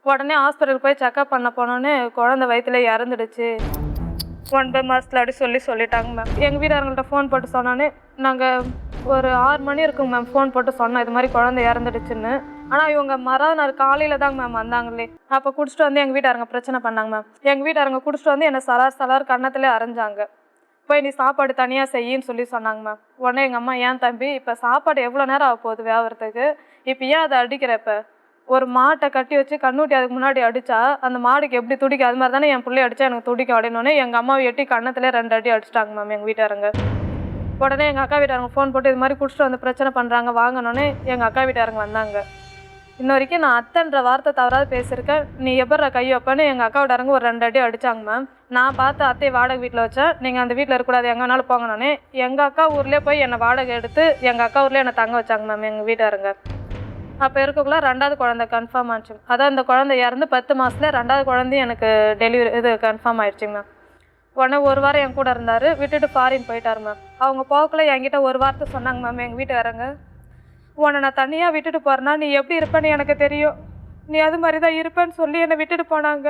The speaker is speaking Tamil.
உடனே ஹாஸ்பிட்டலுக்கு போய் செக்அப் பண்ண போனோன்னே குழந்தை வயிற்றுல இறந்துடுச்சு 9 மாதத்தில் அப்படி சொல்லிட்டாங்க மேம். எங்கள் வீட்டாரங்கள்ட்ட ஃபோன் போட்டு சொன்னோன்னே நாங்கள் ஒரு 6 மணி இருக்குங்க மேம் ஃபோன் போட்டு சொன்னோம் இது மாதிரி குழந்தை இறந்துடுச்சுன்னு. ஆனால் இவங்க மறுநாள் காலையில் தாங்க மேம் வந்தாங்களே. அப்போ குடிச்சிட்டு வந்து எங்கள் வீட்டாரங்க பிரச்சனை பண்ணாங்க மேம். எங்கள் வீட்டாரங்க குடிச்சிட்டு வந்து என்னை சலார் கன்னத்திலே அரைஞ்சாங்க. போய் நீ சாப்பாடு தனியாக செய்யின்னு சொன்னாங்க மேம். உடனே எங்கள் அம்மா ஏன் தம்பி இப்போ சாப்பாடு எவ்வளோ நேரம் ஆக போகுது வேகிறதுக்கு, இப்போ ஏன் அதை அடிக்கிறப்ப ஒரு மாட்டை கட்டி வச்சு கண்ணூட்டி அதுக்கு முன்னாடி அடித்தா அந்த மாடுக்கு எப்படி துடிக்கும் அது மாதிரி தானே என் பிள்ளை அடித்தா எனக்கு துடிக்கும் அப்படின்னோடனே எங்கள் அம்மாவை எட்டி கன்னத்தில் 2 அடி அடிச்சிட்டாங்க மேம் எங்கள் வீட்டாரங்க. உடனே எங்கள் அக்கா வீட்டாரங்க ஃபோன் போட்டு இது மாதிரி குடிச்சிட்டு வந்து பிரச்சனை பண்ணுறாங்க வாங்கினோன்னே எங்கள் அக்கா வீட்டாரங்க வந்தாங்க. இன்ன வரைக்கும் நான் அத்தைன்ற வார்த்தை தவறாது பேசியிருக்கேன், நீ எப்பட்ற கை வைப்பேன்னு எங்கள் அக்கா வீட்டாரங்க ஒரு 2 அடி அடித்தாங்க மேம். நான் பார்த்து அத்தையை வாடகை வீட்டில் வச்சேன், நீங்கள் அந்த வீட்டில் இருக்கக்கூடாது எங்கே வேணாலும் போங்கனோடனே எங்கள் அக்கா ஊர்லேயே போய் என்னை வாடகை எடுத்து எங்கள் அக்கா ஊர்லேயே என்னை தங்க வச்சாங்க மேம் எங்கள் வீட்டாரங்க. அப்போ இருக்கக்குள்ள 2வது குழந்தை கன்ஃபார்ம் ஆச்சு. அதான் இந்த குழந்தை இறந்து 10 மாதத்துல 2வது குழந்தையும் எனக்கு டெலிவரி கன்ஃபார்ம் ஆயிடுச்சுங்க மேம். உடனே 1 வாரம் என் கூட இருந்தார், விட்டுட்டு ஃபாரின் போயிட்டார் மேம். அவங்க போகக்குள்ள என்கிட்ட ஒரு வார்த்தை சொன்னாங்க மேம் எங்கள் வீட்டுக்காரங்க, உன்னை நான் தனியாக விட்டுட்டு போகிறேன்னா நீ எப்படி இருப்பேன்னு எனக்கு தெரியும், நீ அது மாதிரி தான் இருப்பேன்னு சொல்லி என்னை விட்டுட்டு போனாங்க.